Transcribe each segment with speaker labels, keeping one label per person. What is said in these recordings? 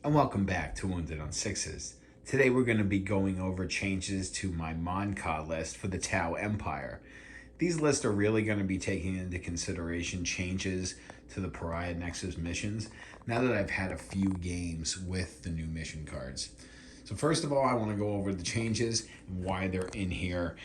Speaker 1: and welcome back to Wounded on Sixes. Today we're going to be going over changes to my Mont'ka list for the Tau Empire. These lists are really going to be taking into consideration changes to the Pariah Nexus missions now that I've had a few games with the new mission cards. So first of all, I want to go over the changes and why they're in here.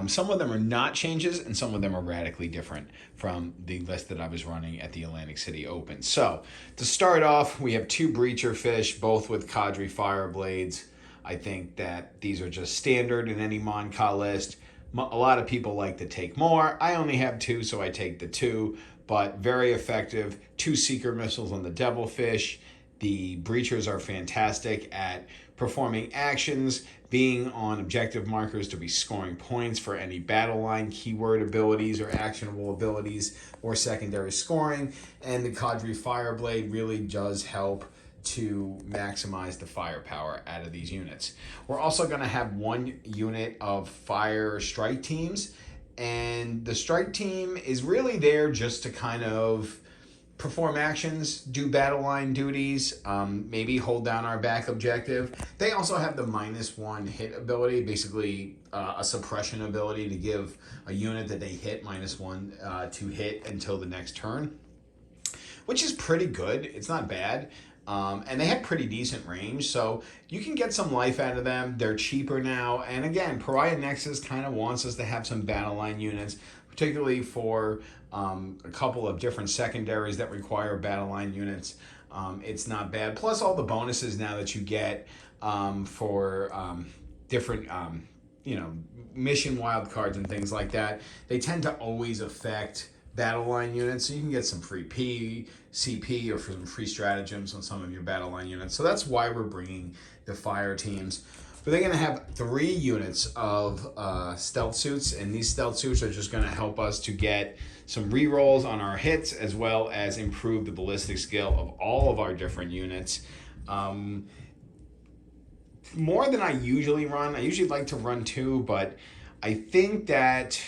Speaker 1: Some of them are not changes, and some of them are radically different from the list that I was running at the Atlantic City Open. So to start off, we have two breacher fish, both with Cadre fire blades. I think that these are just standard in any Mont'ka list. A lot of people like to take more. I only have two, so I take the two, but very effective. Two seeker missiles on the devilfish. The breachers are fantastic at performing actions, being on objective markers to be scoring points for any Battleline keyword abilities or actionable abilities or secondary scoring. And the Cadre Fireblade really does help to maximize the firepower out of these units. We're also going to have one unit of fire strike teams, and the strike team is really there just to kind of perform actions, do battle line duties, maybe hold down our back objective. They also have the -1 hit ability, basically a suppression ability to give a unit that they hit -1 to hit until the next turn, which is pretty good. It's not bad. And they have pretty decent range, so you can get some life out of them. They're cheaper now. And again, Pariah Nexus kind of wants us to have some battle line units, particularly for a couple of different secondaries that require battle line units. It's not bad. Plus all the bonuses now that you get for different mission wildcards and things like that. They tend to always affect battle line units, so you can get some free CP or some free stratagems on some of your battle line units. So that's why we're bringing the fire teams. But they're going to have 3 units of stealth suits, and these stealth suits are just going to help us to get some rerolls on our hits, as well as improve the ballistic skill of all of our different units. More than I usually run. I usually like to run 2, but I think that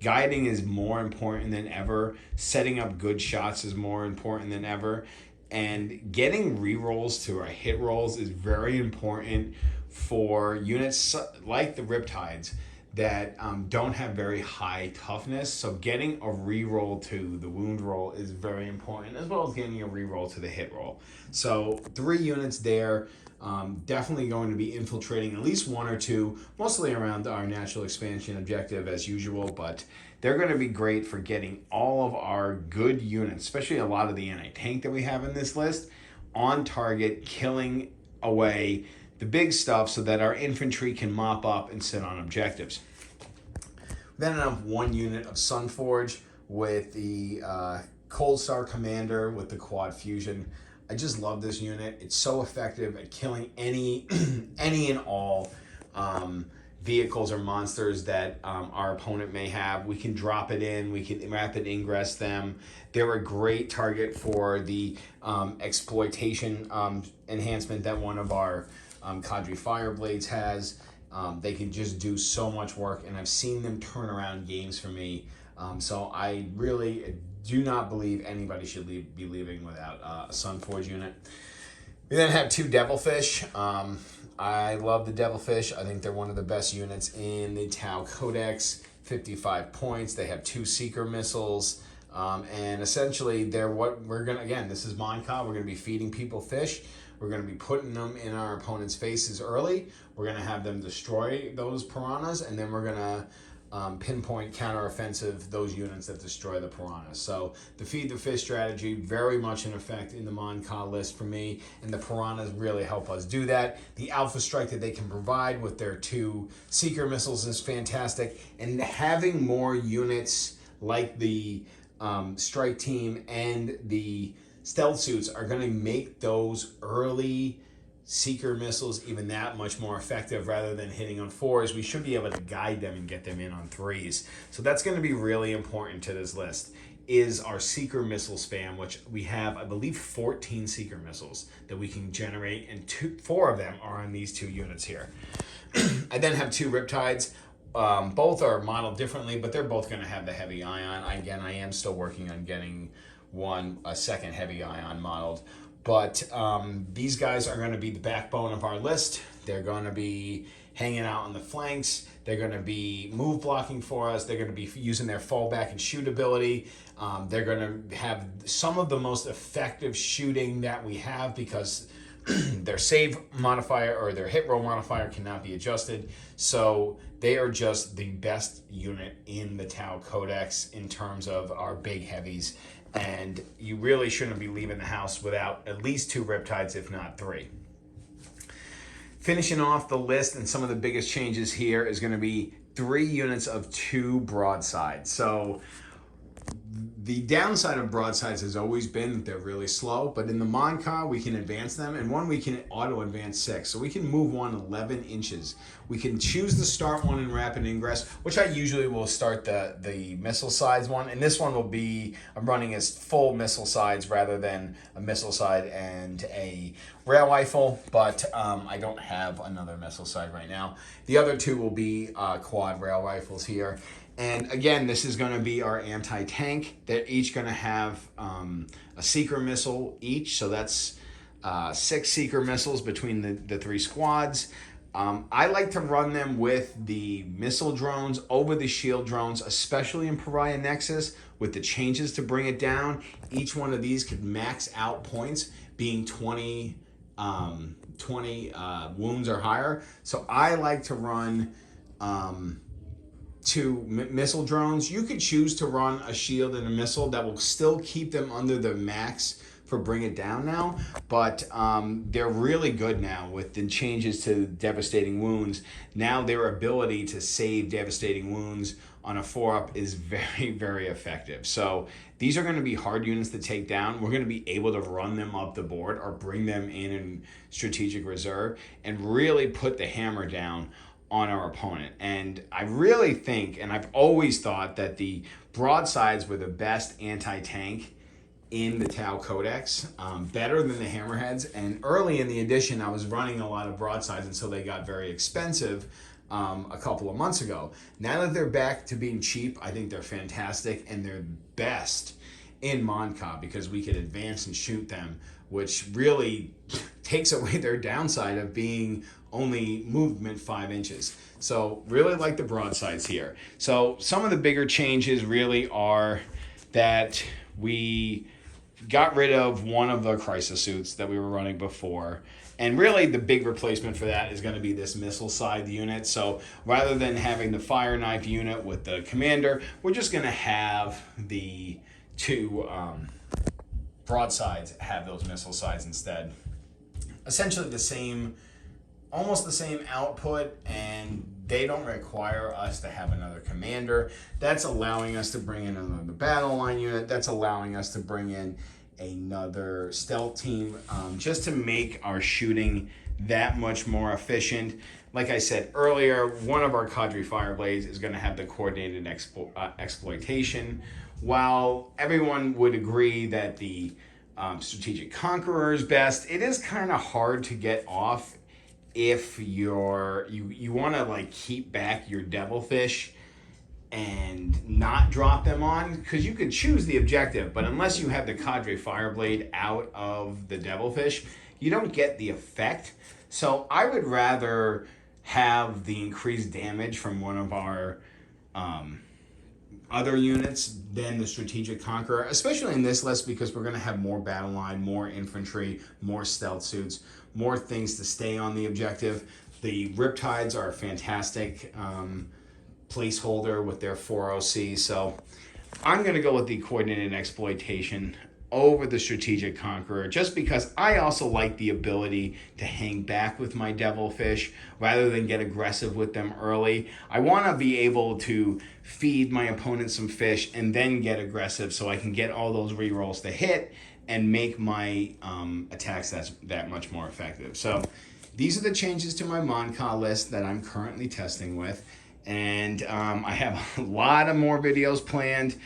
Speaker 1: guiding is more important than ever. Setting up good shots is more important than ever. And getting rerolls to our hit rolls is very important for units like the Riptides that don't have very high toughness. So getting a reroll to the wound roll is very important, as well as getting a reroll to the hit roll. So 3 units there. Definitely going to be infiltrating at least 1 or 2, mostly around our natural expansion objective as usual, but they're going to be great for getting all of our good units, especially a lot of the anti-tank that we have in this list, on target, killing away the big stuff so that our infantry can mop up and sit on objectives. Then I have 1 unit of Sunforge with the Cold Star Commander with the quad fusion. I just love this unit. It's so effective at killing any and all vehicles or monsters that our opponent may have. We can drop it in. We can rapid ingress them. They're a great target for the exploitation enhancement that one of our Cadre Fireblades has. They can just do so much work, and I've seen them turn around games for me. So I really do not believe anybody should be leaving without a Sunforge unit. We then have 2 Devilfish. I love the Devilfish. I think they're one of the best units in the Tau Codex. 55 points. They have 2 seeker missiles. And essentially, they're what we're going to, again, this is Mont'ka. We're going to be feeding people fish. We're going to be putting them in our opponent's faces early. We're going to have them destroy those piranhas, and then we're going to pinpoint counteroffensive those units that destroy the piranhas. So the feed the fish strategy, very much in effect in the Mont'ka list for me, and the piranhas really help us do that. The alpha strike that they can provide with their 2 seeker missiles is fantastic, and having more units like the strike team and the stealth suits are going to make those early seeker missiles even that much more effective. Rather than hitting on 4s, we should be able to guide them and get them in on 3s. So that's going to be really important to this list, is our seeker missile spam, which we have, I believe, 14 seeker missiles that we can generate, and 4 of them are on these 2 units here. I then have 2 Riptides. Both are modeled differently, but they're both going to have the heavy ion. Again, I am still working on getting a second heavy ion modeled. But these guys are going to be the backbone of our list. They're going to be hanging out on the flanks. They're going to be move blocking for us. They're going to be using their fallback and shoot ability. They're going to have some of the most effective shooting that we have because their save modifier or their hit roll modifier cannot be adjusted. So they are just the best unit in the Tau Codex in terms of our big heavies. And you really shouldn't be leaving the house without at least 2 Riptides, if not 3. Finishing off the list and some of the biggest changes here is going to be 3 units of 2 Broadsides. So the downside of broadsides has always been that they're really slow, but in the Mont'ka we can advance them, and one we can auto advance 6, so we can move one 11 inches. We can choose to start one in rapid ingress, which I usually will start the missile sides one, and this one will be, I'm running as full missile sides rather than a missile side and a rail rifle, but I don't have another missile side right now. The other 2 will be quad rail rifles here. And again, this is going to be our anti-tank. They're each going to have a seeker missile each. So that's 6 seeker missiles between the 3 squads. I like to run them with the missile drones over the shield drones, especially in Pariah Nexus with the changes to bring it down. Each one of these could max out points being 20 wounds or higher. So I like to run 2 missile drones. You could choose to run a shield and a missile that will still keep them under the max for bring it down now, but they're really good now with the changes to devastating wounds. Now their ability to save devastating wounds on a 4-up is very, very effective. So these are going to be hard units to take down. We're going to be able to run them up the board or bring them in strategic reserve and really put the hammer down on our opponent. And I really think, and I've always thought, that the broadsides were the best anti-tank in the Tau Codex, better than the hammerheads. And early in the edition, I was running a lot of broadsides until they got very expensive a couple of months ago. Now that they're back to being cheap, I think they're fantastic, and they're best in Mont'ka because we could advance and shoot them, which really takes away their downside of being only movement 5 inches. So really like the broadsides here. So some of the bigger changes really are that we got rid of one of the crisis suits that we were running before. And really the big replacement for that is going to be this missile side unit. So rather than having the fire knife unit with the commander, we're just going to have the 2 broadsides have those missile sides instead. Essentially the same, almost the same output, and they don't require us to have another commander. That's allowing us to bring in another Battleline unit. That's allowing us to bring in another stealth team, just to make our shooting that much more efficient. Like I said earlier, one of our Cadre Fireblades is going to have the coordinated exploitation. While everyone would agree that the Strategic Conqueror is best, it is kind of hard to get off if you want to like keep back your devilfish and not drop them on, because you could choose the objective, but unless you have the Cadre Fireblade out of the devilfish, you don't get the effect. So I would rather have the increased damage from one of our other units than the Strategic Conqueror, especially in this list, because we're going to have more battle line, more infantry, more stealth suits, more things to stay on the objective. The Riptides are a fantastic placeholder with their 4OC, so I'm going to go with the coordinated exploitation over the Strategic Conqueror, just because I also like the ability to hang back with my devilfish rather than get aggressive with them early. I want to be able to feed my opponent some fish and then get aggressive so I can get all those rerolls to hit and make my attacks that much more effective. So these are the changes to my Mont'ka list that I'm currently testing with, and I have a lot of more videos planned.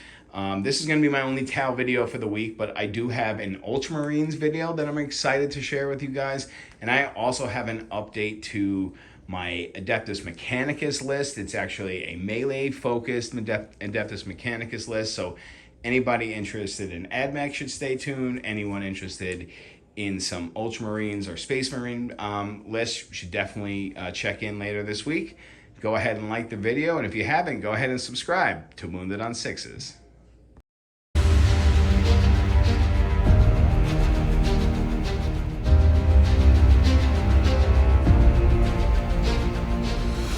Speaker 1: This is going to be my only Tau video for the week, but I do have an Ultramarines video that I'm excited to share with you guys. And I also have an update to my Adeptus Mechanicus list. It's actually a melee-focused Adeptus Mechanicus list, so anybody interested in AdMech should stay tuned. Anyone interested in some Ultramarines or Space Marine lists, you should definitely check in later this week. Go ahead and like the video, and if you haven't, go ahead and subscribe to Wounded on Sixes.